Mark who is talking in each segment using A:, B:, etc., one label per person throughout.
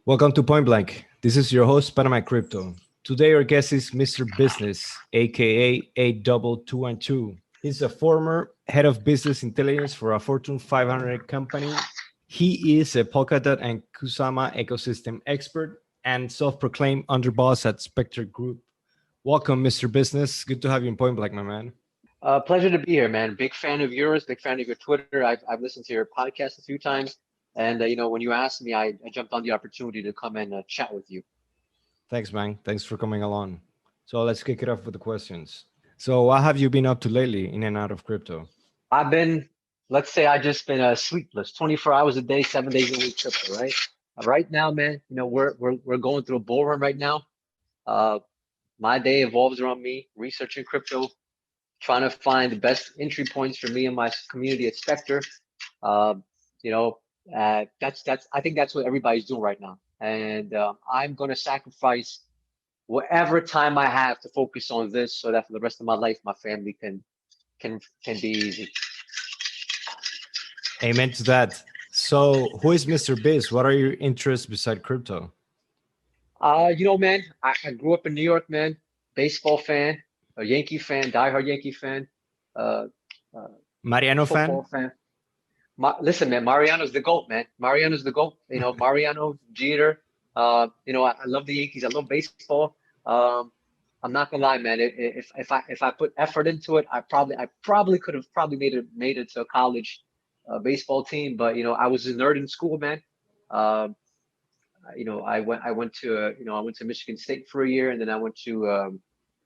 A: Welcome to Point Blank. This is your host, Panama Crypto. Today, our guest is Mr. Business, aka 8212. He's a former head of business intelligence for a Fortune 500 company. He is a Polkadot and Kusama ecosystem expert and self-proclaimed underboss at Spectre Group. Welcome, Mr. Business. Good to have you in Point Blank, my man.
B: Pleasure to be here, man. Big fan of yours. Big fan of your Twitter. I've listened to your podcast a few times, and when you asked me, I jumped on the opportunity to come and chat with you.
A: Thanks, man. Thanks for coming along. So let's kick it off with the questions. So what have you been up to lately in and out of crypto?
B: I've been, let's say, I just been sleepless, 24 hours a day, 7 days a week, crypto, right? Right now, man, we're going through a bull run right now. Uh, my day evolves around me researching crypto, trying to find the best entry points for me and my community at Spectre. Uh, you know, that's I think that's what everybody's doing right now, and I'm going to sacrifice whatever time I have to focus on this, so that for the rest of my life, my family can be easy.
A: Amen to that. So, who is Mr. Biz? What are your interests beside crypto?
B: Man, I grew up in New York, man. Baseball fan, a Yankee fan, diehard Yankee fan, uh, uh,
A: Mariano
B: football
A: fan?
B: fan. Listen, man, Mariano's the GOAT, man. Mariano's the GOAT. Mariano, Jeter. I love the Yankees. I love baseball. Um, I'm not gonna lie, man. If I put effort into it, I probably could have probably made it to a college baseball team. But I was a nerd in school, man. Um, I went to Michigan State for a year, and then I went to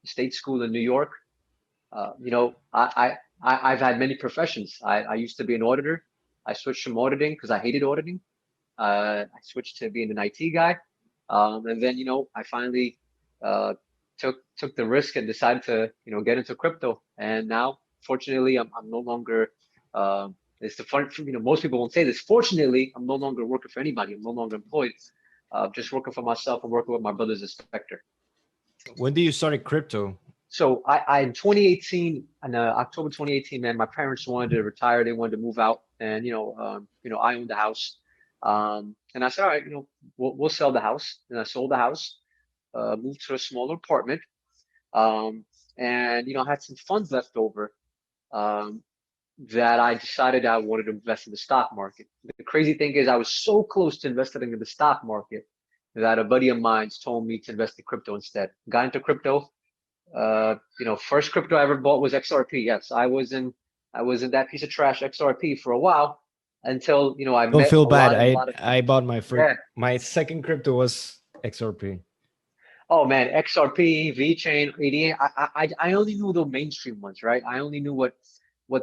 B: state school in New York. I've had many professions. I used to be an auditor. I switched from auditing because I hated auditing. I switched to being an IT guy, and then I finally uh, took the risk and decided to get into crypto. And now, fortunately, I'm no longer. It's the fun. Most people won't say this. Fortunately, I'm no longer working for anybody. I'm no longer employed. Just working for myself and working with my brothers at Spectre.
A: When did you start in crypto?
B: So I in 2018, in October 2018, man, my parents wanted to retire. They wanted to move out, and I owned the house. And I said, all right, we'll sell the house. And I sold the house, moved to a smaller apartment, um, and I had some funds left over, um, that I decided I wanted to invest in the stock market. The crazy thing is, I was so close to investing in the stock market that a buddy of mine told me to invest in crypto instead. Got into crypto. First crypto I ever bought was XRP. Yes, I was in that piece of trash XRP for a while until I
A: Don't
B: met
A: feel
B: a
A: bad.
B: lot
A: I
B: of
A: I bought my first,
B: yeah.
A: my second crypto was XRP.
B: Oh man, XRP, VeChain, EDA. I only knew the mainstream ones, right? I only knew what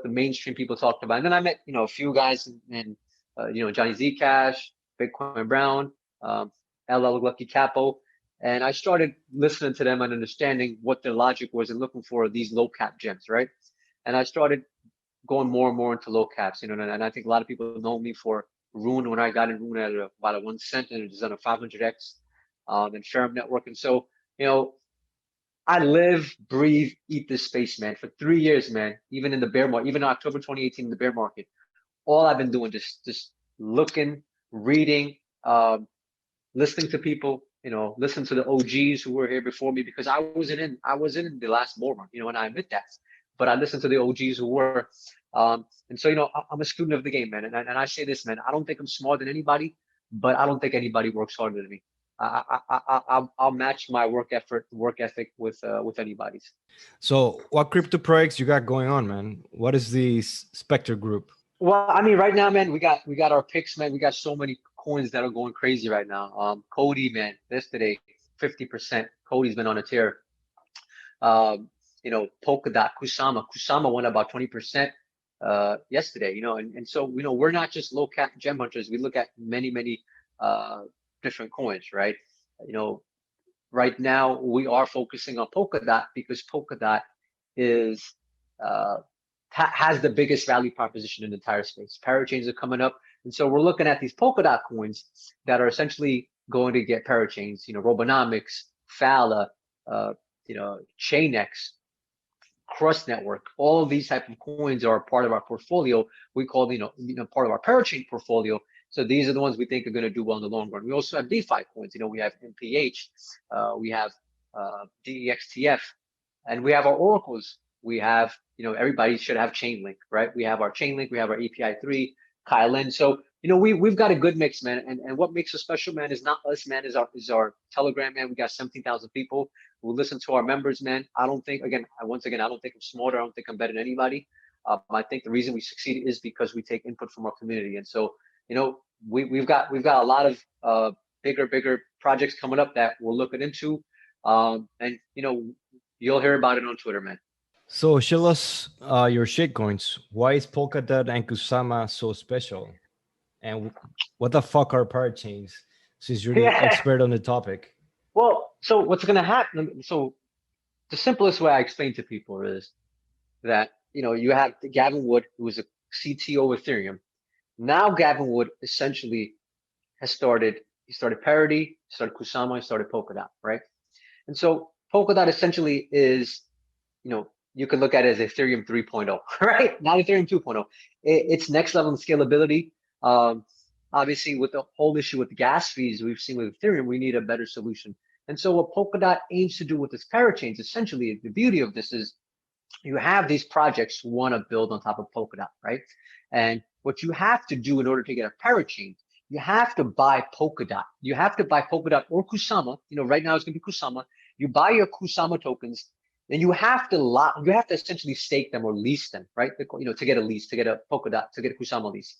B: the mainstream people talked about. And then I met a few guys and Johnny Zcash, Bitcoin Brown, LL Lucky Capo, and I started listening to them and understanding what their logic was and looking for these low cap gems, right? And I started going more and more into low caps, and I think a lot of people know me for Rune when I got in Rune at about a 1 cent and it was on a 500x, and Ferrum Network. And so, you know, I live, breathe, eat this space, man. For 3 years, man, even in the bear market, even in October 2018 in the bear market, all I've been doing just looking, reading, listening to people, listening to the OGs who were here before me because I was in the last bull run, and I admit that. But I listened to the OGs who were, and so I'm a student of the game, man. And I say this, man. I don't think I'm smarter than anybody, but I don't think anybody works harder than me. I'll match my work ethic with anybody's.
A: So, what crypto projects you got going on, man? What is the Spectre Group?
B: Well, I mean, right now, man, we got our picks, man. We got so many coins that are going crazy right now. Cody, man, yesterday, 50%. Cody's been on a tear. Polkadot, Kusama. Kusama went about 20% yesterday, and so we're not just low cap gem hunters. We look at many, many different coins, right? You know, right now we are focusing on Polkadot because Polkadot is uh, has the biggest value proposition in the entire space. Parachains are coming up, and so we're looking at these Polkadot coins that are essentially going to get parachains. Robonomics, Fala, Chainex, Crust Network. All of these type of coins are part of our portfolio. We call part of our parachain portfolio. So these are the ones we think are going to do well in the long run. We also have DeFi coins. We have MPH, we have DEXTF, and we have our oracles. We have, everybody should have Chainlink, right? We have our Chainlink, we have our API 3, Kylen. So, we've got a good mix, man. And what makes us special, man, is not us, man, is our Telegram, man. We got 17,000 people who listen to our members, man. I don't think, once again, I don't think I'm smarter. I don't think I'm better than anybody. I think the reason we succeed is because we take input from our community. And so, we've got a lot of bigger projects coming up that we're looking into. And you'll hear about it on Twitter, man.
A: So show us your shitcoins. Why is Polkadot and Kusama so special? And what the fuck are parachains? Since you're the expert on the topic.
B: Well, so what's going to happen? So the simplest way I explain to people is that, you have Gavin Wood, who was a CTO of Ethereum. Now Gavin Wood essentially he started Parity, started Kusama, he started Polkadot, right? And so Polkadot essentially is, you can look at it as Ethereum 3.0, right? Not Ethereum 2.0. It's next level in scalability. Obviously, with the whole issue with the gas fees we've seen with Ethereum, we need a better solution. And so what Polkadot aims to do with this Parachains, essentially, the beauty of this is you have these projects who want to build on top of Polkadot, right? And what you have to do in order to get a Parachain, you have to buy Polkadot. You have to buy Polkadot or Kusama. Right now it's going to be Kusama. You buy your Kusama tokens, then you have to essentially stake them or lease them, right? To get a lease, to get a Polkadot, to get a Kusama lease.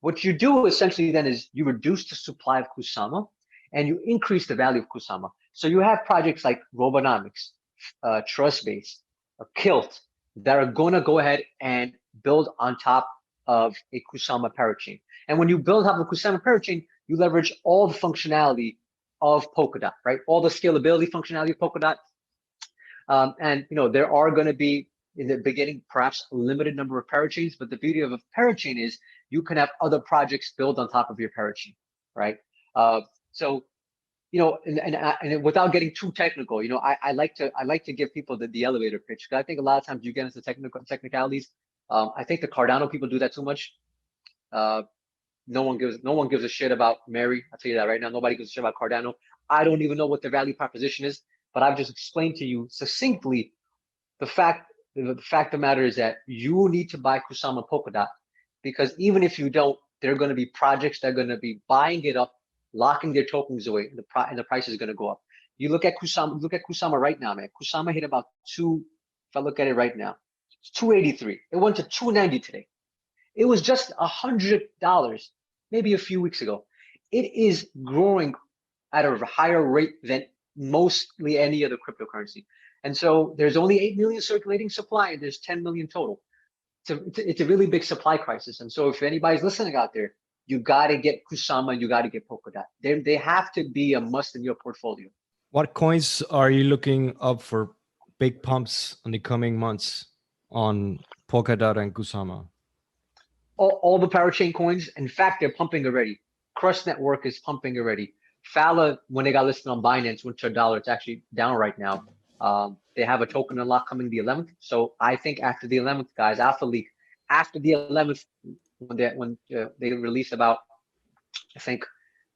B: What you do essentially then is you reduce the supply of Kusama and you increase the value of Kusama. So you have projects like Robonomics, Trustbase, Kilt that are going to go ahead and build on top of a Kusama parachain. And when you build up a Kusama parachain, you leverage all the functionality of Polkadot, right? All the scalability functionality of Polkadot. And there are going to be in the beginning perhaps a limited number of parachains, but the beauty of a parachain is you can have other projects build on top of your parachain, right? So and without getting too technical, I like to give people the elevator pitch, because I think a lot of times you get into technicalities. I think the Cardano people do that too much. No one gives a shit about Mary. I'll tell you that right now. Nobody gives a shit about Cardano. I don't even know what their value proposition is, but I've just explained to you succinctly the fact of the matter is that you need to buy Kusama Polkadot, because even if you don't, there are going to be projects that are going to be buying it up, locking their tokens away, and the price is going to go up. You look at Kusama right now, man. Kusama hit about if I look at it right now, it's 283. It went to 290 today. It was just $100 maybe a few weeks ago. It is growing at a higher rate than mostly any other cryptocurrency. And so there's only 8 million circulating supply, and there's 10 million total. It's a really big supply crisis. And so if anybody's listening out there, you got to get Kusama and you got to get Polkadot. They have to be a must in your portfolio.
A: What coins are you looking up for big pumps in the coming months on Polkadot and Kusama?
B: All the parachain coins. In fact, they're pumping already. Crush Network is pumping already. Fala, when they got listed on Binance, went to $1. It's actually down right now. They have a token unlock coming the 11th. So I think after the 11th, guys, Alpha Leak, after the 11th, when they release about, I think,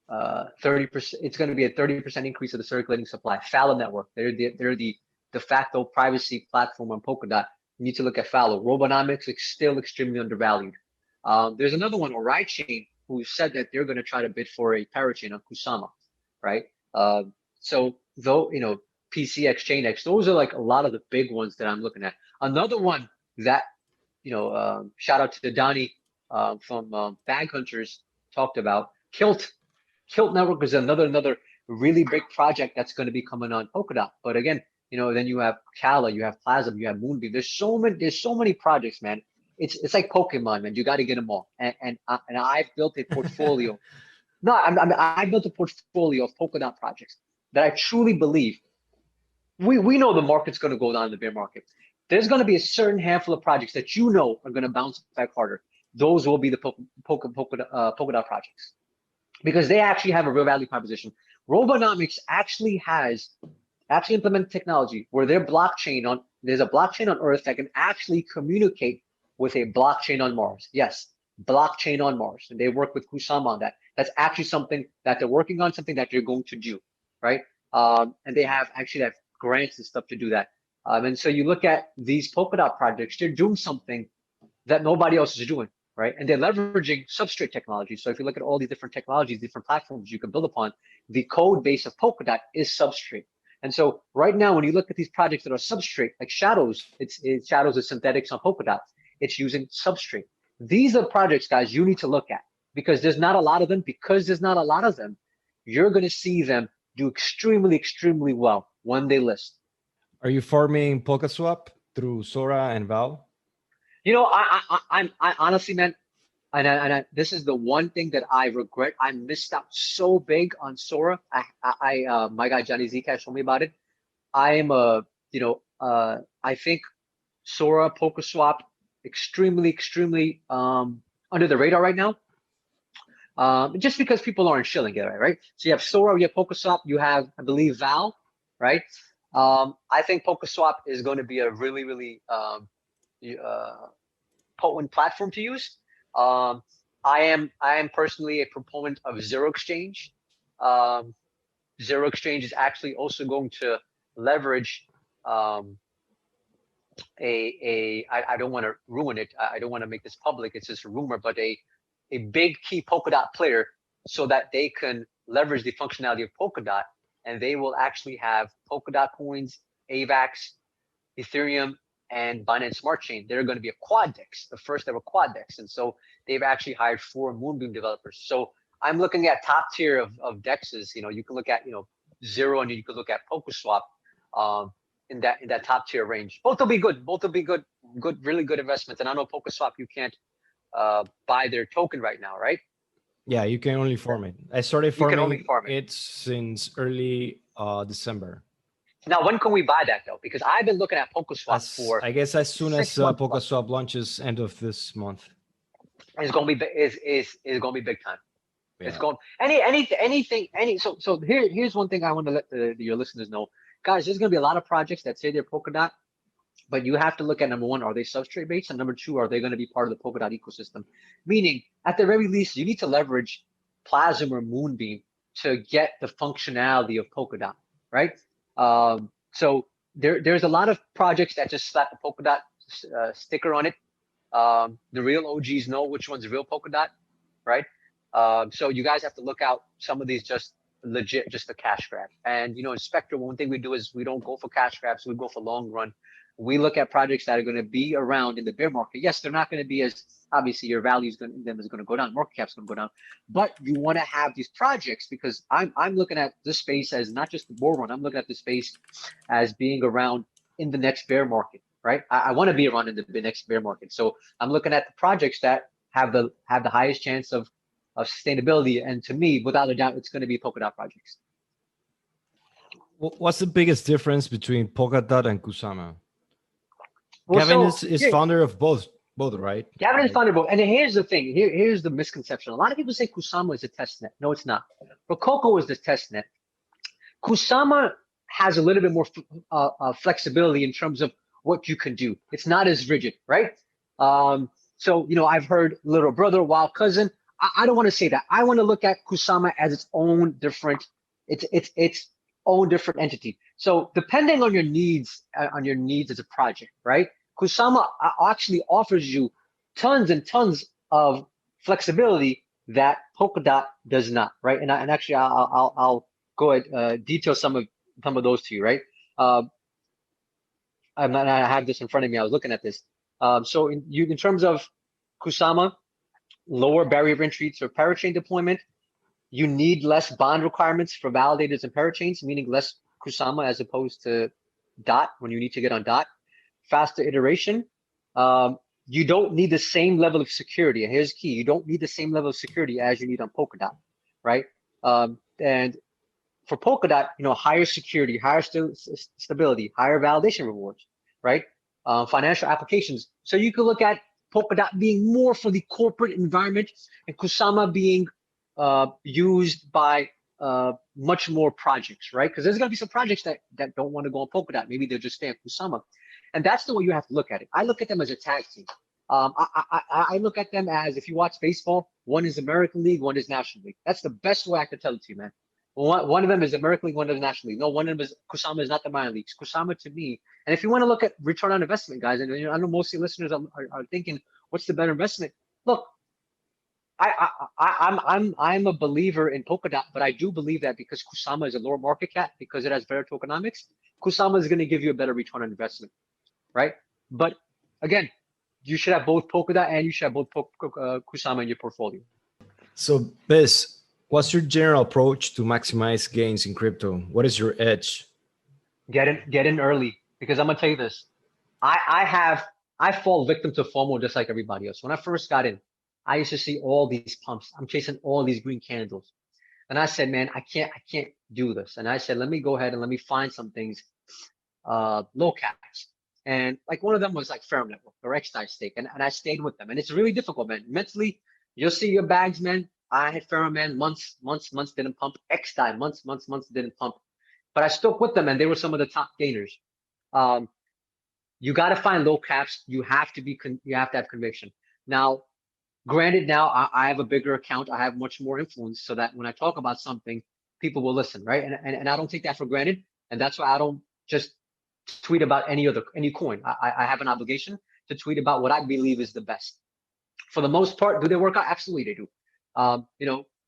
B: 30%, it's going to be a 30% increase of the circulating supply. Fala Network, they're the de facto privacy platform on Polkadot. You need to look at Fala. Robonomics is still extremely undervalued. There's another one, Parachains, who said that they're going to try to bid for a parachain on Kusama, right? So though, PCX, ChainX, those are like a lot of the big ones that I'm looking at. Another one that, shout out to Donnie from Bag Hunters talked about, Kilt. Kilt Network is another really big project that's going to be coming on Polkadot. But again, then you have Kala, you have Plasm, you have Moonbeam. There's so many projects, man. It's like Pokemon, man. You got to get them all. And I've built a portfolio. I built a portfolio of Polkadot projects that I truly believe. We know the market's going to go down in the bear market. There's going to be a certain handful of projects that are going to bounce back harder. Those will be the Polkadot projects, because they actually have a real value proposition. Robonomics actually implemented technology where there's a blockchain on Earth that can actually communicate with a blockchain on Mars. Yes, blockchain on Mars, and they work with Kusama on that. That's actually something that they're working on, something that you're going to do, right? And they have grants and stuff to do that. And so you look at these Polkadot projects, they're doing something that nobody else is doing, right? And they're leveraging substrate technology. So if you look at all these different technologies, different platforms you can build upon, the code base of Polkadot is substrate. And so right now, when you look at these projects that are substrate, like Shadows, it's Shadows is synthetics on Polkadot. It's using substrate. These are projects, guys, you need to look at because there's not a lot of them. Because there's not a lot of them, you're going to see them do extremely, extremely well when they list.
A: Are you farming PolkaSwap through Sora and Val?
B: You know, I honestly, man, this is the one thing that I regret. I missed out so big on Sora. My guy Johnny Zcash told me about it. I am I think Sora, PolkaSwap, extremely under the radar right now. Just because people aren't shilling it, right? So you have Sora, you have PolkaSwap, you have, I believe, Val, right? I think PolkaSwap is going to be a really potent platform to use. I am personally a proponent of Zero Exchange. Zero Exchange is actually also going to leverage I don't want to ruin it. I don't want to make this public. It's just a rumor, but a big key Polkadot player so that they can leverage the functionality of Polkadot, and they will actually have Polkadot coins, AVAX, Ethereum, and Binance Smart Chain. They're going to be a quad DEX, the first ever quad DEX. And so they've actually hired 4 Moonbeam developers. So I'm looking at top tier of DEXs. You know, you can look at, Zero, and you can look at PolkaSwap in that top tier range. Both will be good. Both will be good, really good investments. And I know PolkaSwap, you can't buy their token right now, right?
A: Yeah, you can only farm it. I started farming
B: You can only farm
A: it since early December.
B: Now, when can we buy that though? Because I've been looking at PolkaSwap for,
A: I guess as soon as
B: 6 months plus.
A: PolkaSwap launches end of this month.
B: It's going to be is going to be big time.
A: Yeah.
B: It's going so here's one thing I want to let your listeners know, guys. There's going to be a lot of projects that say they're Polkadot, but you have to look at, number one, are they substrate based, and number two, are they going to be part of the Polkadot ecosystem? Meaning, at the very least, you need to leverage Plasm or Moonbeam to get the functionality of Polkadot, right? So there's a lot of projects that just slap a Polkadot sticker on it. The real OGs know which one's real Polkadot, right? So you guys have to look out. Some of these just legit, just a cash grab. And in Spectre, one thing we do is we don't go for cash grabs. We go for long run. We look at projects that are going to be around in the bear market. Yes, they're not going to be as, obviously your value is going to go down, market cap's going to go down, but you want to have these projects because I'm looking at this space as not just the bull run. I'm looking at this space as being around in the next bear market, right? I want to be around in the next bear market. So I'm looking at the projects that have the highest chance of sustainability. And to me, without a doubt, it's going to be Polkadot projects.
A: What's the biggest difference between Polkadot and Kusama?
B: Well,
A: Gavin is founder of both, right?
B: Gavin is founder of both. And here's the thing. Here's the misconception. A lot of people say Kusama is a test net. No, it's not. But Coco is the test net. Kusama has a little bit more flexibility in terms of what you can do. It's not as rigid, right? So, I've heard little brother, wild cousin. I don't want to say that. I want to look at Kusama as its own different, its own different entity. So depending on your needs as a project, right? Kusama actually offers you tons and tons of flexibility that Polkadot does not, right? And actually, I'll go ahead detail some of those to you, right? I have this in front of me. I was looking at this. So in terms of Kusama, lower barrier of entry to Parachain deployment. You need less bond requirements for validators and Parachains, meaning less Kusama as opposed to DOT when you need to get on DOT. Faster iteration. You don't need the same level of security. And here's key. You don't need the same level of security as you need on Polkadot, right? And for Polkadot, higher security, higher stability, higher validation rewards, right? Financial applications. So you can look at Polkadot being more for the corporate environment and Kusama being used by much more projects, right? Because there's going to be some projects that don't want to go on Polkadot. Maybe they'll just stay on Kusama. And that's the way you have to look at it. I look at them as a tag team. I look at them as, if you watch baseball, one is American League, one is National League. That's the best way I could tell it to you, man. One of them is American League, one is National League. No, one of them is Kusama is not the minor leagues. Kusama to me, and if you want to look at return on investment, guys, and I know most of your listeners are thinking, what's the better investment? Look, I'm a believer in Polkadot, but I do believe that because Kusama is a lower market cap, because it has better tokenomics, Kusama is going to give you a better return on investment, right? But again, you should have both Polkadot and you should have both Kusama in your portfolio.
A: So, Biz, what's your general approach to maximize gains in crypto? What is your edge?
B: Get in early, because I'm gonna tell you this. I fall victim to FOMO just like everybody else. When I first got in, I used to see all these pumps. I'm chasing all these green candles. And I said, man, I can't do this. And I said, let me go ahead and let me find some things, low caps. And like one of them was like Ferrum Network or XDAI stake. And I stayed with them. And it's really difficult, man. Mentally, you'll see your bags, man. I had Ferrum, man, months didn't pump. XDAI, months didn't pump. But I stuck with them and they were some of the top gainers. You got to find low caps. You have to have conviction. Now, granted, now I have a bigger account. I have much more influence so that when I talk about something, people will listen, right? And I don't take that for granted. And that's why I don't just tweet about any coin. I have an obligation to tweet about what I believe is the best. For the most part, do they work out? Absolutely, they do.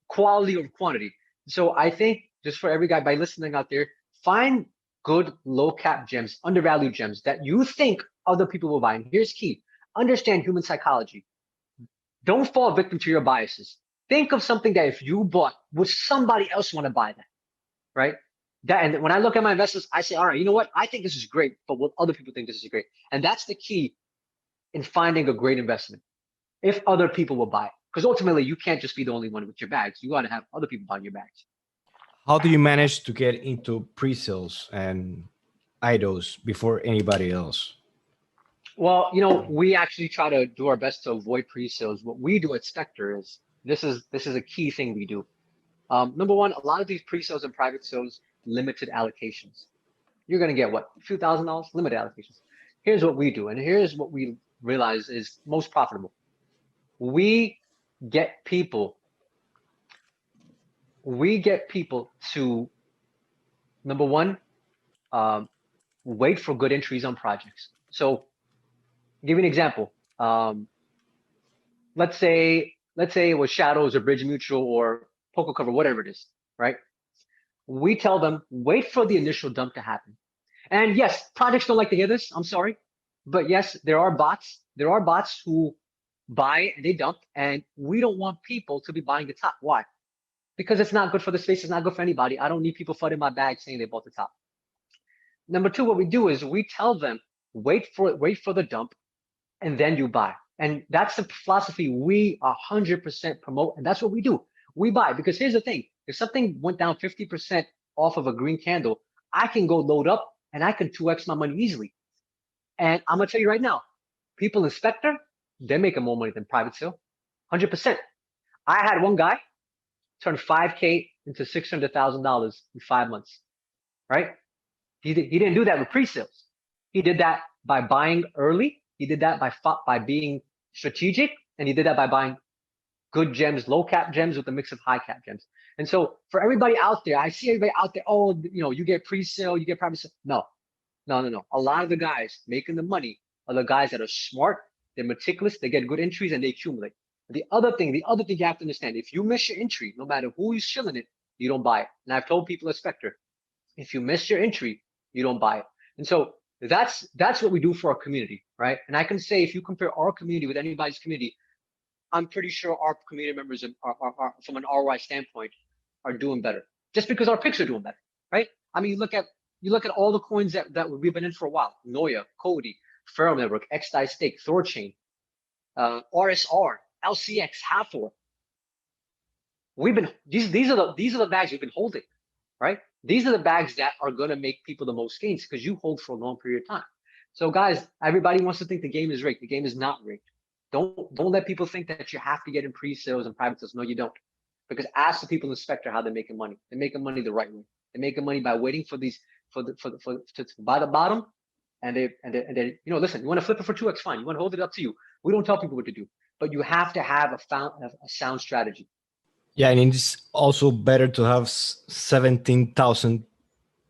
B: Quality over quantity. So I think just for every guy by listening out there, find good low cap gems, undervalued gems that you think other people will buy. And here's key: understand human psychology. Don't fall victim to your biases. Think of something that if you bought, would somebody else want to buy that, right? And when I look at my investments, I say, all right, you know what? I think this is great, but what other people think this is great. And that's the key in finding a great investment. If other people will buy it, because ultimately you can't just be the only one with your bags. You got to have other people buying your bags.
A: How do you manage to get into pre-sales and IDOs before anybody else?
B: Well, we actually try to do our best to avoid pre-sales. What we do at Spectre is this is a key thing we do. Number one, a lot of these pre-sales and private sales, limited allocations. You're gonna get what? A few $1,000s, limited allocations. Here's what we do, and here's what we realize is most profitable. We get people to, number one, wait for good entries on projects. So, give you an example. Let's say it was Shadows or Bridge Mutual or Poco Cover, whatever it is, right? We tell them, wait for the initial dump to happen. And yes, projects don't like to hear this. I'm sorry. But yes, there are bots. There are bots who buy and they dump. And we don't want people to be buying the top. Why? Because it's not good for the space. It's not good for anybody. I don't need people flooding my bag saying they bought the top. Number two, what we do is we tell them, wait for the dump, and then you buy. And that's the philosophy we 100% promote. And that's what we do. We buy, because here's the thing. If something went down 50% off of a green candle, I can go load up and I can 2x my money easily. And I'm gonna tell you right now, people in Spectre, they're making more money than private sale, 100%. I had one guy turn 5K into $600,000 in 5 months, right? He didn't do that with pre-sales. He did that by buying early. He did that by being strategic, and he did that by buying good gems, low cap gems with a mix of high cap gems. And so for everybody out there, I see everybody out there, oh, you get pre-sale, you get private sale. No. A lot of the guys making the money are the guys that are smart, they're meticulous, they get good entries, and they accumulate. The other thing you have to understand, if you miss your entry, no matter who is shilling it, you don't buy it. And I've told people at Spectre, if you miss your entry, you don't buy it. And so that's what we do for our community, right? And I can say, if you compare our community with anybody's community, I'm pretty sure our community members are from an ROI standpoint, are doing better, just because our picks are doing better, right? I mean, you look at all the coins that we've been in for a while: Noya, Cody, Ferrum Network, XDAI Stake, Thorchain, RSR, LCX, Hathor. These are the bags we've been holding, right? These are the bags that are gonna make people the most gains because you hold for a long period of time. So guys, everybody wants to think the game is rigged. The game is not rigged. Don't let people think that you have to get in pre-sales and private sales. No, you don't. Because ask the people in the Spectre how they're making money. They're making money the right way. They're making money by waiting to buy the bottom, and they listen. You want to flip it for 2x, fine. You want to hold it, up to you. We don't tell people what to do, but you have to have a sound strategy.
A: Yeah, and it's also better to have 17,000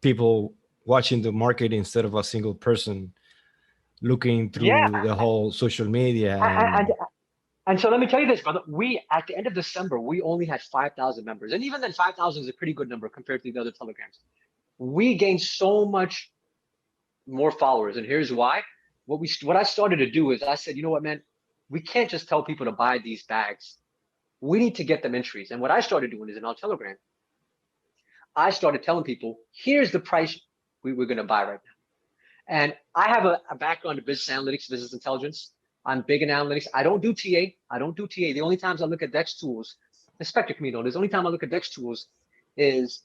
A: people watching the market instead of a single person looking
B: Yeah,
A: through the whole social media.
B: and
A: And
B: and so let me tell you this, brother. We at the end of December, we only had 5,000 members, and even then, 5,000 is a pretty good number compared to the other telegrams. We gained so much more followers, and here's why. What I started to do is I said, you know what, man, we can't just tell people to buy these bags. We need to get them entries. And what I started doing is in our Telegram, I started telling people, here's the price we're going to buy right now. And I have a background in business analytics, business intelligence. I'm big in analytics. I don't do TA. I don't do TA. The only times I look at DEX tools, expect me to know, the only time I look at DEX tools is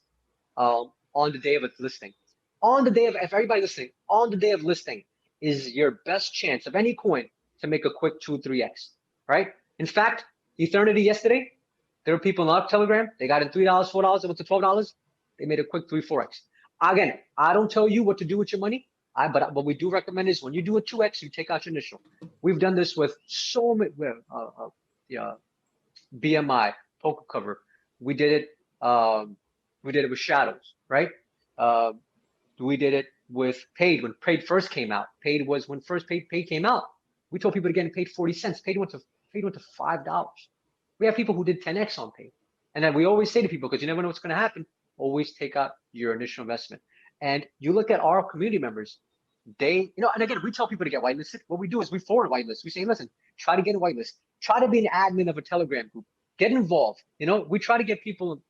B: on the day of its listing. On the day of, if everybody listening, on the day of listing is your best chance of any coin to make a quick 2-3x, right? In fact, Eternity yesterday, there were people in our Telegram, they got in $3, $4, it went to $12. They made a quick 3-4x. Again, I don't tell you what to do with your money. But what we do recommend is when you do a 2x, you take out your initial. We've done this with so many, BMI, poker cover. We did it. We did it with shadows, right? We did it with paid when paid first came out. Paid was when first paid came out. We told people to get paid 40 cents. Paid went to $5. We have people who did 10x on paid, and then we always say to people, because you never know what's going to happen, always take out your initial investment. And you look at our community members, they, and again, we tell people to get whitelisted. What we do is we forward whitelist. We say, listen, try to get a whitelist. Try to be an admin of a Telegram group. Get involved. We try to get people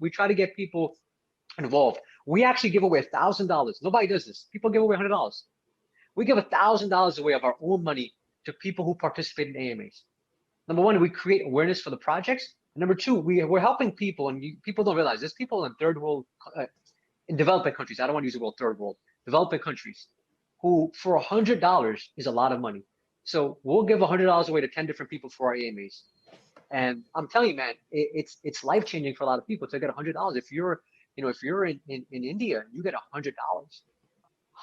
B: involved. We actually give away $1,000. Nobody does this. People give away $100. We give $1,000 away of our own money to people who participate in AMAs. Number one, we create awareness for the projects. And number two, we're helping people, and people don't realize there's people in third world, in developing countries. I don't want to use the word third world. Developing countries, who for $100 is a lot of money. So we'll give $100 away to 10 different people for our AMAs. And I'm telling you, man, it's life changing for a lot of people to get $100. If you're in India, you get $100,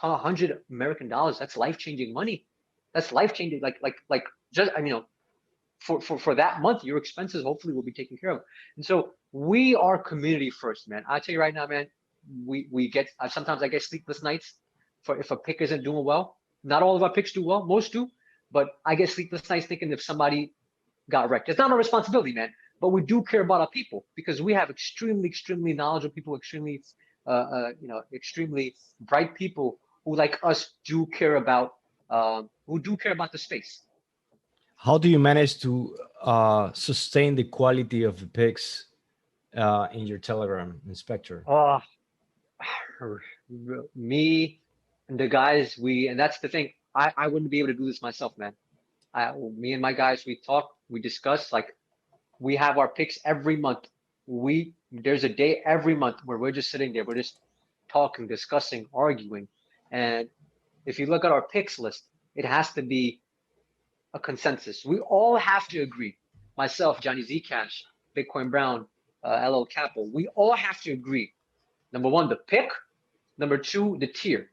B: $100 American. That's life changing money. That's life changing. Like just for that month, your expenses hopefully will be taken care of. And so we are community first, man. I tell you right now, man, we get sometimes I get sleepless nights if a pick isn't doing well. Not all of our picks do well, most do, but I get sleepless nights thinking if somebody got wrecked. It's not our responsibility, man, but we do care about our people because we have extremely knowledgeable people, extremely bright people who, like us, do care about the space.
A: how do you manage to sustain the quality of the picks in your Telegram inspector?
B: Me and the guys, and that's the thing. I wouldn't be able to do this myself, man. Me and my guys, we talk, we discuss. Like, we have our picks every month. There's a day every month where we're just sitting there, we're just talking, discussing, arguing. And if you look at our picks list, it has to be a consensus. We all have to agree. Myself, Johnny Zcash, Bitcoin Brown, LL Capital, we all have to agree. Number one, the pick. Number two, the tier.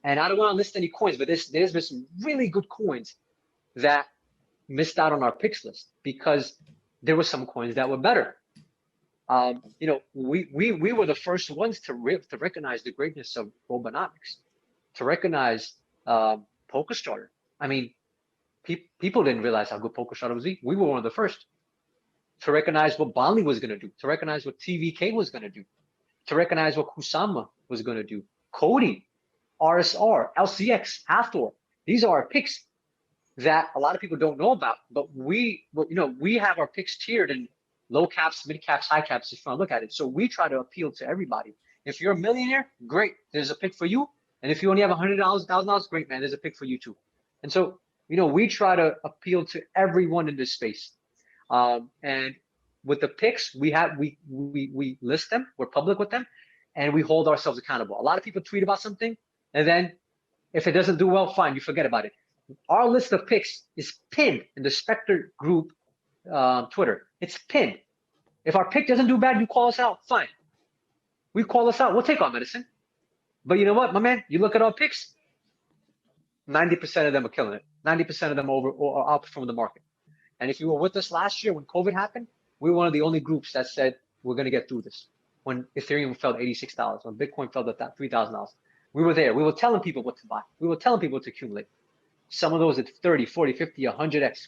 B: And I don't want to list any coins, but there's been some really good coins that missed out on our picks list because there were some coins that were better. We were the first ones to recognize the greatness of Robonomics, to recognize PokerStarter. I mean, people didn't realize how good PokerStarter was. We were one of the first to recognize what Bonley was going to do, to recognize what TVK was going to do, to recognize what Kusama was going to do, Cody, RSR, LCX, Hathor. These are our picks that a lot of people don't know about, but we have our picks tiered in low caps, mid caps, high caps, if you want to look at it. So we try to appeal to everybody. If you're a millionaire, great, there's a pick for you. And if you only have $100, $1,000, great, man, there's a pick for you too. And so, we try to appeal to everyone in this space. And with the picks, we list them, we're public with them, and we hold ourselves accountable. A lot of people tweet about something, and then if it doesn't do well, fine, you forget about it. Our list of picks is pinned in the Spectre group Twitter. It's pinned. If our pick doesn't do bad, you call us out, fine. We call us out, we'll take our medicine. But you know what, my man? You look at our picks, 90% of them are killing it. 90% of them outperform the market. And if you were with us last year when COVID happened, we were one of the only groups that said we're going to get through this. When Ethereum fell to $86, when Bitcoin fell to $3,000, we were there. We were telling people what to buy. We were telling people what to accumulate. Some of those at 30, 40, 50, 100x.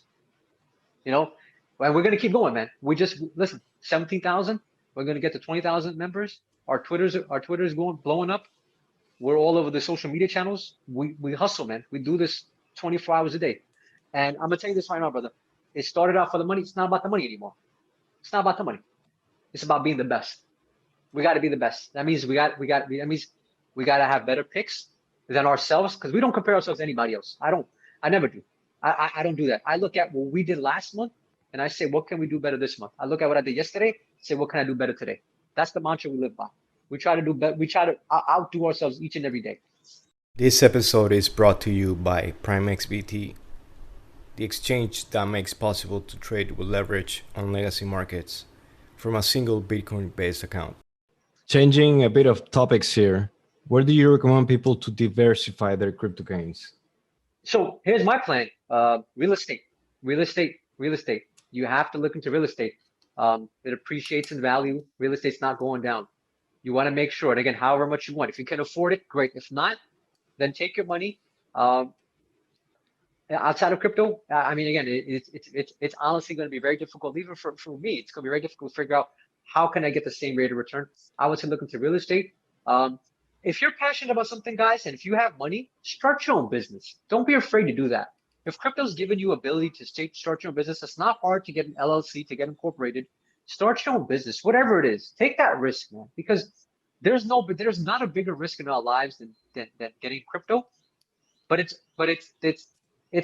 B: You know, and we're going to keep going, man. We just listen. 17,000. We're going to get to 20,000 members. Our Twitter's going blowing up. We're all over the social media channels. We hustle, man. We do this 24 hours a day. And I'm gonna tell you this right now, brother. It started out for the money. It's not about the money anymore. It's not about the money. It's about being the best. We got to be the best. That means we got to have better picks than ourselves, because we don't compare ourselves to anybody else. I never do. I don't do that. I look at what we did last month and I say, what can we do better this month? I look at what I did yesterday, say, what can I do better today? That's the mantra we live by. We try to do better. We try to outdo ourselves each and every day.
A: This episode is brought to you by PrimeXBT, the exchange that makes possible to trade with leverage on legacy markets from a single Bitcoin-based account. Changing a bit of topics here, where do you recommend people to diversify their crypto gains?
B: So here's my plan. Real estate. You have to look into real estate. It appreciates in value. Real estate's not going down. You want to make sure, and again, however much you want. If you can afford it, great. If not, then take your money outside of crypto. I mean, again, it's honestly going to be very difficult, even for me. It's going to be very difficult to figure out how can I get the same rate of return. I would say look into real estate. If you're passionate about something, guys, and if you have money, start your own business. Don't be afraid to do that. If crypto's given you ability to start your own business, it's not hard to get an LLC, to get incorporated. Start your own business, whatever it is. Take that risk, man, because there's not a bigger risk in our lives than getting crypto. But it's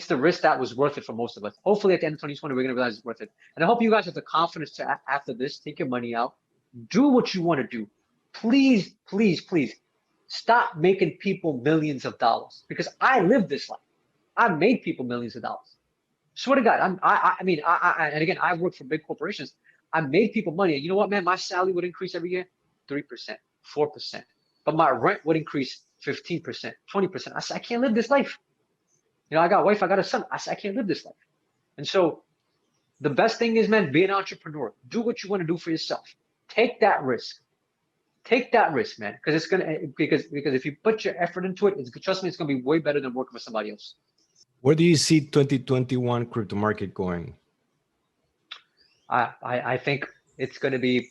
B: the risk that was worth it for most of us. Hopefully at the end of 2020, we're gonna realize it's worth it. And I hope you guys have the confidence to, after this, take your money out, do what you want to do. Please, please, please stop making people millions of dollars, because I live this life. I've made people millions of dollars. Swear to God, and again, I work for big corporations. I made people money, and you know what, man? My salary would increase every year 3%, 4%, but my rent would increase 15%, 20%. I said, I can't live this life. You know, I got a wife, I got a son. I said, I can't live this life. And so the best thing is, man, be an entrepreneur. Do what you want to do for yourself. Take that risk. Take that risk, man, because if you put your effort into it, trust me, it's gonna be way better than working for somebody else.
A: Where do you see 2021 crypto market going?
B: I think it's going to be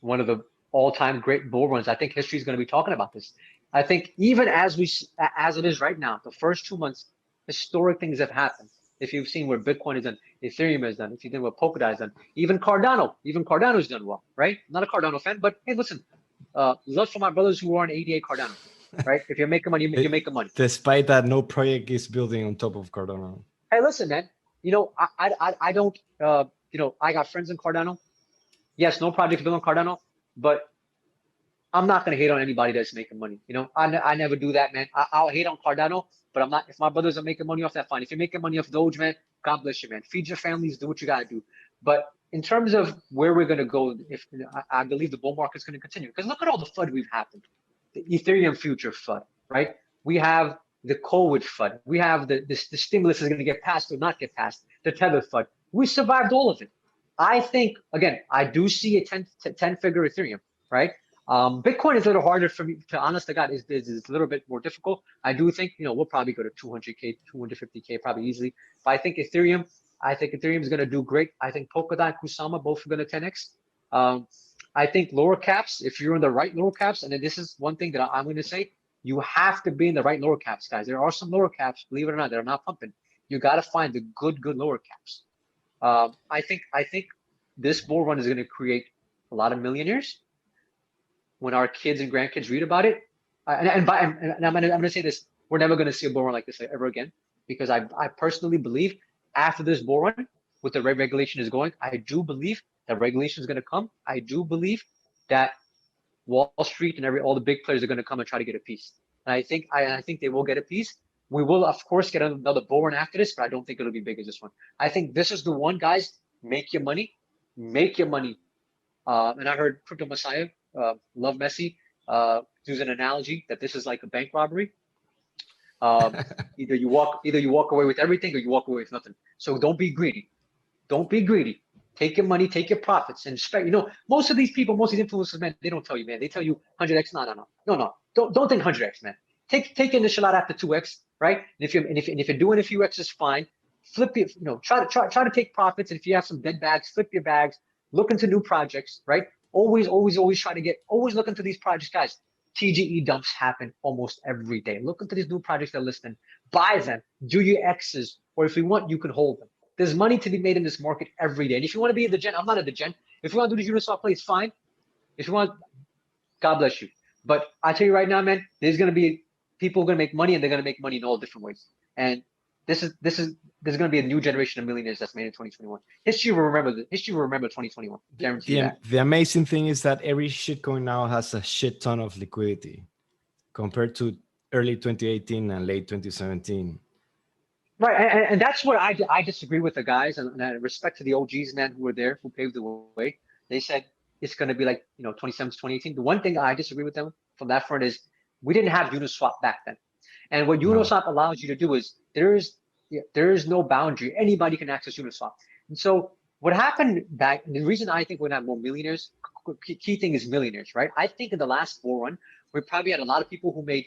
B: one of the all-time great bull runs. I think history is going to be talking about this. I think even as it is right now, the first 2 months, historic things have happened. If you've seen where Bitcoin is done, Ethereum has done, if you've seen what Polkadot has done, even Cardano's done well, right? I'm not a Cardano fan, but hey, listen, love for my brothers who are on 88 Cardano, right? If you're making money, you're making money.
A: Despite that, no project is building on top of Cardano.
B: Hey, listen, man, you know, I don't, you know, I got friends in Cardano. Yes, no project built on Cardano, but I'm not going to hate on anybody that's making money. You know, I never do that, man. I'll hate on Cardano, but I'm not. If my brothers are making money off that, fine. If you're making money off Doge, man, God bless you, man. Feed your families, do what you got to do. But in terms of where we're going to go, if I believe the bull market's going to continue, because look at all the FUD we've happened. The Ethereum future FUD, right? We have the COVID FUD. We have the stimulus is going to get passed or not get passed. The Tether FUD. We survived all of it. I think, again, I do see a 10-figure Ethereum, right? Bitcoin is a little harder for me, to honest to God, is a little bit more difficult. I do think, you know, we'll probably go to 200K, 250K probably easily. But I think Ethereum is going to do great. I think Polkadot and Kusama both are going to 10x. I think lower caps, if you're in the right lower caps, and then this is one thing that I'm going to say, you have to be in the right lower caps, guys. There are some lower caps, believe it or not, that are not pumping. You got to find the good lower caps. I think this bull run is going to create a lot of millionaires. When our kids and grandkids read about it, and I'm going to say this, we're never going to see a bull run like this ever again, because I personally believe after this bull run, with the regulation is going, I do believe that regulation is going to come. I do believe that Wall Street and all the big players are going to come and try to get a piece. And I think they will get a piece. We will, of course, get another bull run after this, but I don't think it'll be big as this one. I think this is the one, guys. Make your money. And I heard Crypto Messiah, love Messi, use an analogy that this is like a bank robbery. Either you walk away with everything or you walk away with nothing. So don't be greedy. Don't be greedy. Take your money, take your profits, and spend. Most of these people, most of these influencers, man, they don't tell you, man. They tell you 100x. No. Don't think 100x, man. Take initial out after 2x, right? And if you're doing a few x's, fine. Flip it. Try to take profits. And if you have some dead bags, flip your bags. Look into new projects, right? Always try to always look into these projects, guys. TGE dumps happen almost every day. Look into these new projects they're listing. Buy them. Do your X's, or if you want, you can hold them. There's money to be made in this market every day. And if you want to be a degen, I'm not a degen. If you want to do the Uniswap play, it's fine. If you want, God bless you. But I tell you right now, man, there's going to be people who are going to make money, and they're going to make money in all different ways. And there's going to be a new generation of millionaires that's made in 2021. History will remember 2021. Guarantee that.
A: The amazing thing is that every shitcoin now has a shit ton of liquidity compared to early 2018 and late 2017.
B: Right, and that's what I disagree with the guys, and respect to the OGs, man, who were there, who paved the way. They said it's going to be like 2017 to 2018. The one thing I disagree with them from that front is we didn't have Uniswap back then, and what Uniswap allows you to do is there is no boundary. Anybody can access Uniswap, and so what happened back. And the reason I think we're not more millionaires, key thing is millionaires, right? I think in the last bull run, we probably had a lot of people who made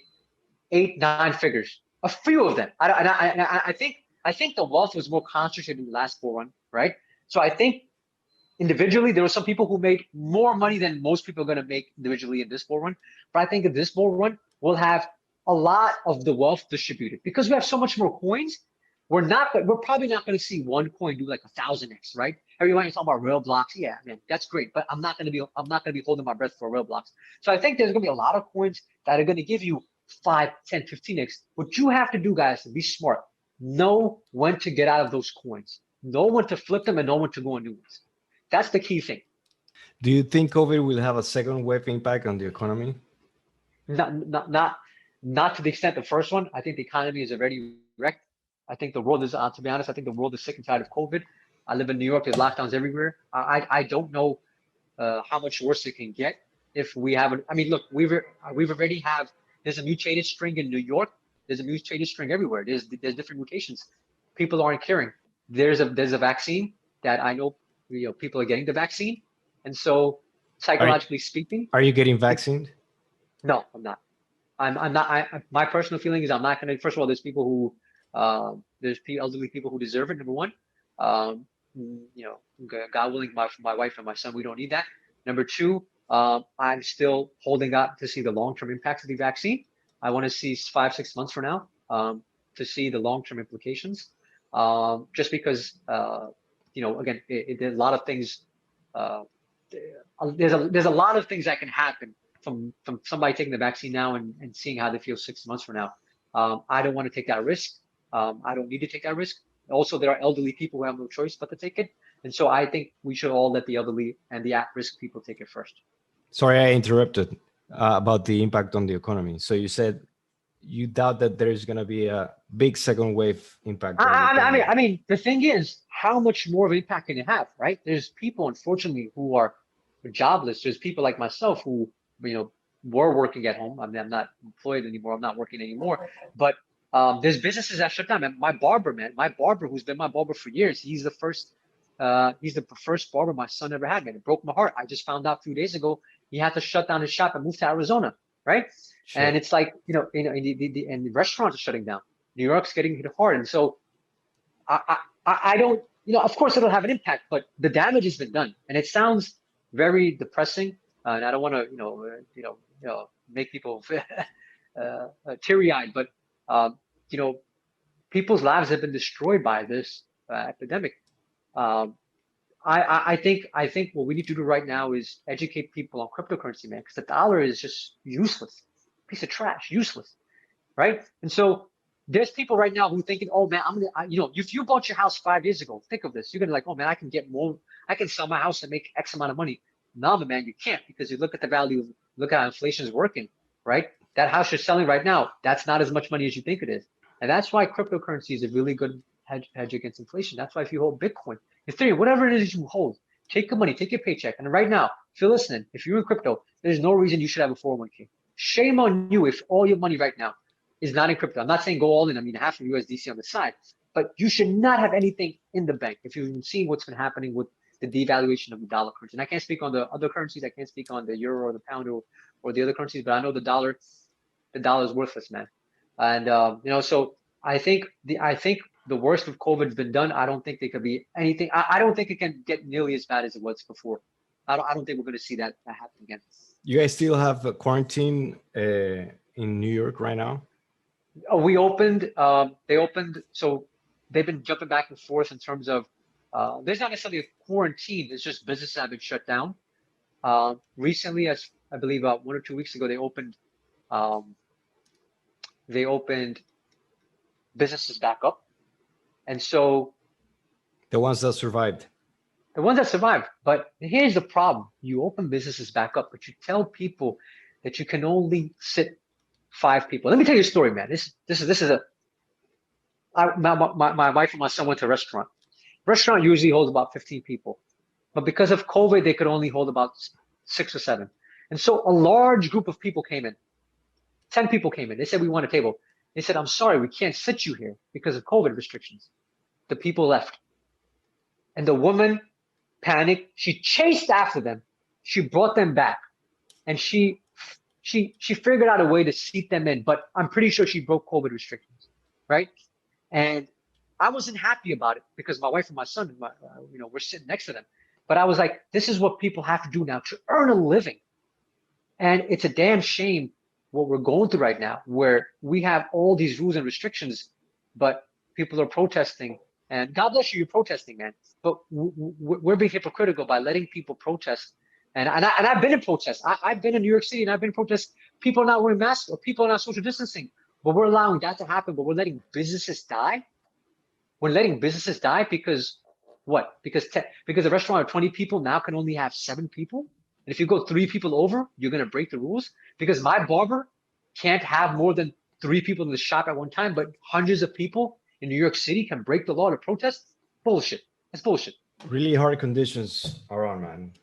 B: 8-9 figures. A few of them. I think the wealth was more concentrated in the last bull run, right? So I think individually there were some people who made more money than most people are going to make individually in this bull run. But I think in this bull run we'll have a lot of the wealth distributed because we have so much more coins. We're probably not going to see one coin do like 1,000x, right? Everyone's talking about real blocks. Yeah, man, that's great, but I'm not going to be holding my breath for real blocks. So I think there's going to be a lot of coins that are going to give you 5, 10, 15x. What you have to do, guys, to be smart, know when to get out of those coins, know when to flip them, and know when to go on new ones. That's the key thing.
A: Do you think COVID will have a second wave impact on the economy?
B: Not to the extent the first one. I think the economy is already wrecked. I think the world is, to be honest, I think the world is sick and tired of COVID. I live in New York. There's lockdowns everywhere. I don't know how much worse it can get if we haven't. I mean, look, we've already have. There's a mutated string in New York. There's a mutated string everywhere. There's different mutations. People aren't caring. There's a vaccine that I know people are getting the vaccine, and so psychologically speaking,
A: are you getting vaccinated?
B: No, I'm not. I'm not. My personal feeling is I'm not going to. First of all, there's people who there's elderly people who deserve it. Number one, God willing, my wife and my son, we don't need that. Number two. I'm still holding out to see the long-term impacts of the vaccine. I want to see 5-6 months from now to see the long-term implications. Just because, again, there's a lot of things. There's a lot of things that can happen from somebody taking the vaccine now and seeing how they feel 6 months from now. I don't want to take that risk. I don't need to take that risk. Also, there are elderly people who have no choice but to take it. And so I think we should all let the elderly and the at-risk people take it first.
A: Sorry, I interrupted about the impact on the economy. So you said you doubt that there is going to be a big second wave impact.
B: I mean, the thing is, how much more of an impact can it have, right? There's people, unfortunately, who are jobless. There's people like myself who, were working at home. I mean, I'm not employed anymore. I'm not working anymore. But there's businesses that shut down. Man, my barber, who's been my barber for years, he's the first barber my son ever had, man. It broke my heart. I just found out a few days ago he had to shut down his shop and move to Arizona, right? Sure. And it's like, and the restaurants are shutting down. New York's getting hit hard. And so I don't, of course it'll have an impact, but the damage has been done. And it sounds very depressing. And I don't want to, make people teary-eyed, but, people's lives have been destroyed by this epidemic. I think what we need to do right now is educate people on cryptocurrency, man, because the dollar is just useless, piece of trash, useless, right? And so there's people right now who are thinking, oh man, if you bought your house 5 years ago, think of this, you're gonna like, oh man, I can sell my house and make X amount of money. No, man, you can't, because you look at the value, look at how inflation is working, right? That house you're selling right now, that's not as much money as you think it is, and that's why cryptocurrency is a really good hedge against inflation. That's why if you hold Bitcoin, Ethereum, whatever it is you hold, take your money, take your paycheck. And right now, if you're listening, if you're in crypto, there's no reason you should have a 401k. Shame on you if all your money right now is not in crypto. I'm not saying go all in. I mean, half of USDC on the side. but you should not have anything in the bank. If you've seen what's been happening with the devaluation of the dollar currency, and I can't speak on the other currencies, I can't speak on the euro or the pound or the other currencies, but I know the dollar is worthless, man. And so I think the worst of COVID has been done. I don't think they could be anything. I don't think it can get nearly as bad as it was before. I don't think we're going to see that happen again.
A: You guys still have a quarantine in New York right now?
B: We opened. They opened. So they've been jumping back and forth in terms of. There's not necessarily a quarantine. It's just businesses have been shut down. Recently, as I believe 1 or 2 weeks ago, they opened. They opened businesses back up, and so
A: The ones that survived.
B: the ones that survived. But here's the problem: you open businesses back up, but you tell people that you can only sit 5 people. Let me tell you a story, man. This is my wife and my son went to a restaurant. Restaurant usually holds about 15 people, but because of COVID, they could only hold about 6 or 7. And so a large group of people came in. 10 people came in. They said, we want a table. They said, I'm sorry, we can't sit you here because of COVID restrictions. The people left. And the woman panicked. She chased after them. She brought them back. And she figured out a way to seat them in, but I'm pretty sure she broke COVID restrictions, right? And I wasn't happy about it because my wife and my son, we're sitting next to them. But I was like, this is what people have to do now to earn a living. And it's a damn shame what we're going through right now, where we have all these rules and restrictions, but people are protesting. And God bless you, you're protesting, man. But we're being hypocritical by letting people protest. And I've been in protests. I've been in New York City, and I've been in protests. People are not wearing masks, or people are not social distancing. But we're allowing that to happen. But we're letting businesses die. We're letting businesses die because what? Because a restaurant of 20 people now can only have 7 people. And if you go 3 people over, you're going to break the rules. Because my barber can't have more than 3 people in the shop at one time, but hundreds of people in New York City can break the law to protest. Bullshit. That's bullshit.
A: Really hard conditions are on, man.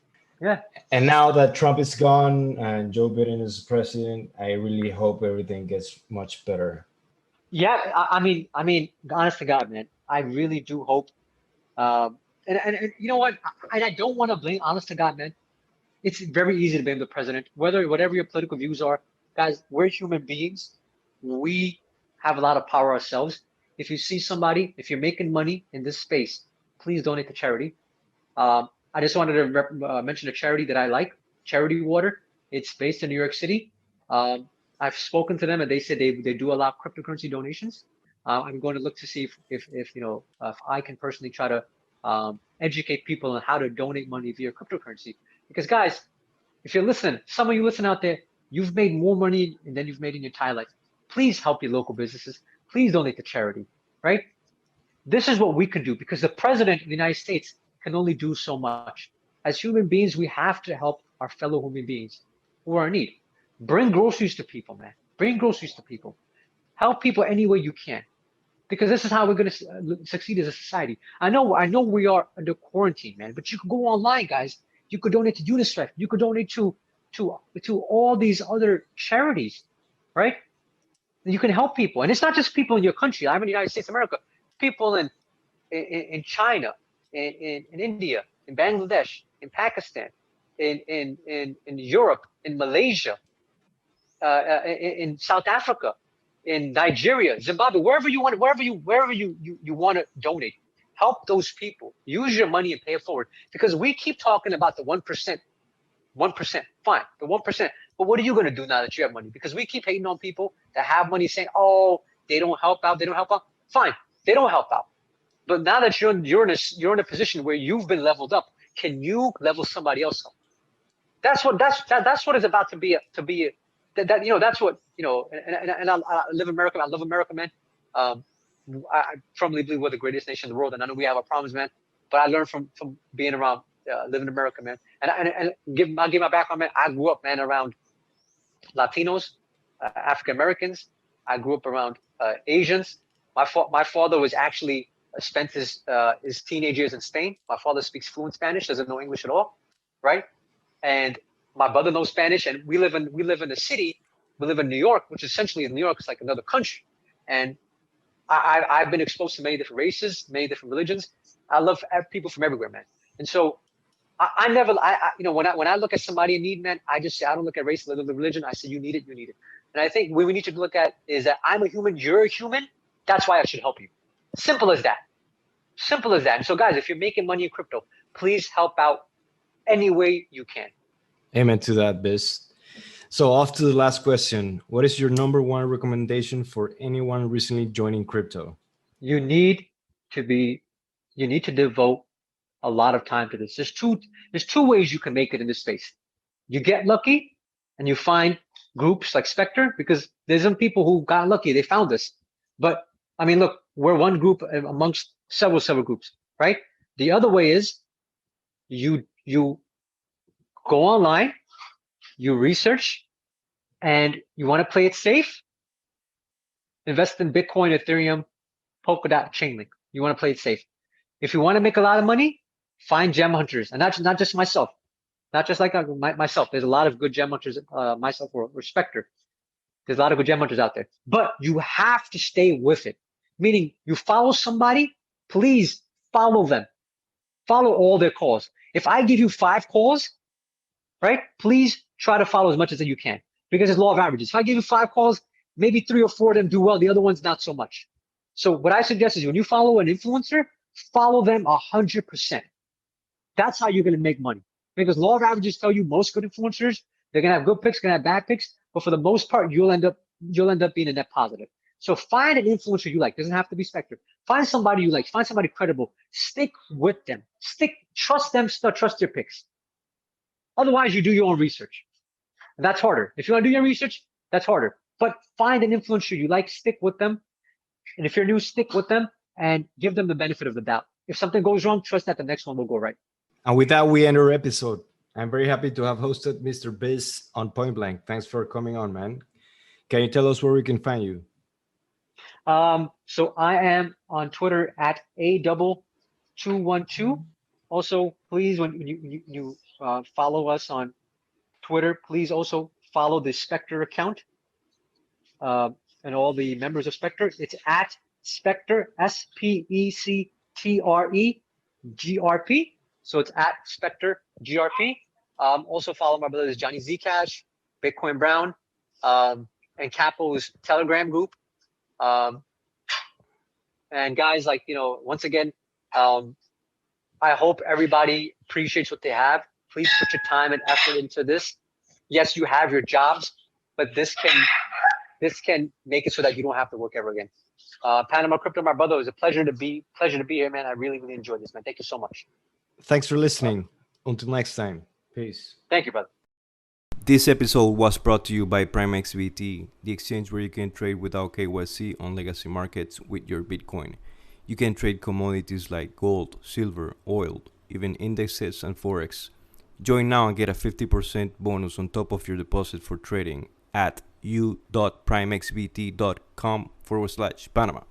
B: Yeah.
A: And now that Trump is gone and Joe Biden is president, I really hope everything gets much better.
B: Yeah, I mean, honest to God, man, I really do hope. And you know what? I don't want to blame. Honest to God, man, it's very easy to blame the president. Whatever your political views are, guys, we're human beings. We have a lot of power ourselves. If you see somebody, if you're making money in this space, please donate to charity. I just wanted to mention a charity that I like, Charity Water. It's based in New York City. I've spoken to them, and they said they do allow cryptocurrency donations. I'm going to look to see if I can personally try to educate people on how to donate money via cryptocurrency. Because guys, if you're listening, some of you listen out there, you've made more money than you've made in your entire life. Please help your local businesses. Please donate to charity, right? This is what we can do, because the president of the United States can only do so much. As human beings, we have to help our fellow human beings who are in need. Bring groceries to people, man. Bring groceries to people. Help people any way you can, because this is how we're going to succeed as a society. I know we are under quarantine, man, but you can go online, guys. You could donate to UNICEF. You could donate to all these other charities, right? You can help people, and it's not just people in your country. I'm in the United States of America. People in China, in India, in Bangladesh, in Pakistan, in Europe, in Malaysia, in South Africa, in Nigeria, Zimbabwe, wherever you want to donate. Help those people. Use your money and pay it forward. Because we keep talking about the 1%. 1%, fine, the 1%. But what are you going to do now that you have money? Because we keep hating on people that have money, saying, "Oh, they don't help out. They don't help out." Fine, they don't help out. But now that you're in a position where you've been leveled up, can you level somebody else up? That's what it's about to be. That's what And I live in America. I love America, man. I firmly believe we're the greatest nation in the world, and I know we have our problems, man. But I learned from being around, living in America, man. And I'll give my background, man. I grew up, man, around Latinos, African Americans. I grew up around Asians. My father was actually spent his teenage years in Spain. My father speaks fluent Spanish, doesn't know English at all, right? And my brother knows Spanish, and we live in a city. We live in New York, which essentially is New York is like another country. And I've been exposed to many different races, many different religions. I love people from everywhere, man. And so I never, when I look at somebody in need, man, I just say, I don't look at race, religion. I say, you need it, you need it. And I think what we need to look at is that I'm a human, you're a human. That's why I should help you. Simple as that. Simple as that. And so, guys, if you're making money in crypto, please help out any way you can.
A: Amen to that, Biz. So off to the last question. What is your number one recommendation for anyone recently joining crypto?
B: You need to devote a lot of time to this. There's two ways you can make it in this space. You get lucky and you find groups like Spectre, because there's some people who got lucky, they found us. But I mean, look, we're one group amongst several groups, right? The other way is you go online, you research, and you want to play it safe, invest in Bitcoin, Ethereum, Polkadot, Chainlink. You want to play it safe. If you want to make a lot of money, find gem hunters, and not just myself, not just like myself. There's a lot of good gem hunters, myself or Spectre. There's a lot of good gem hunters out there, but you have to stay with it. Meaning, you follow somebody, please follow them. Follow all their calls. If I give you 5 calls, right, please try to follow as much as you can, because it's law of averages. If I give you 5 calls, maybe 3 or 4 of them do well, the other ones not so much. So what I suggest is when you follow an influencer, follow them 100%. That's how you're going to make money, because law of averages tell you most good influencers, they're going to have good picks, going to have bad picks, but for the most part, you'll end up being a net positive. So find an influencer you like. Doesn't have to be Spectre. Find somebody you like. Find somebody credible. Stick with them. Trust them. Trust their picks. Otherwise, you do your own research. And that's harder. If you want to do your research, that's harder. But find an influencer you like. Stick with them. And if you're new, stick with them and give them the benefit of the doubt. If something goes wrong, trust that the next one will go right.
A: And with that, we end our episode. I'm very happy to have hosted Mr. Biz on Point Blank. Thanks for coming on, man. Can you tell us where we can find you?
B: So I am on Twitter at a212. Also, please, when you follow us on Twitter, please also follow the Spectre account and all the members of Spectre. It's at Spectre, SPECTRE GRP. So it's at Spectre GRP. Also follow my brothers Johnny Zcash, Bitcoin Brown, and Capo's Telegram group. And guys, like, once again, I hope everybody appreciates what they have. Please put your time and effort into this. Yes, you have your jobs, but this can make it so that you don't have to work ever again. Panama Crypto, my brother, it was a pleasure to be here, man. I really enjoyed this, man. Thank you so much.
A: Thanks for listening. Until next time. Peace.
B: Thank you, brother.
A: This episode was brought to you by PrimeXBT, the exchange where you can trade without KYC on legacy markets with your Bitcoin. You can trade commodities like gold, silver, oil, even indexes and forex. Join now and get a 50% bonus on top of your deposit for trading at u.primexbt.com/Panama.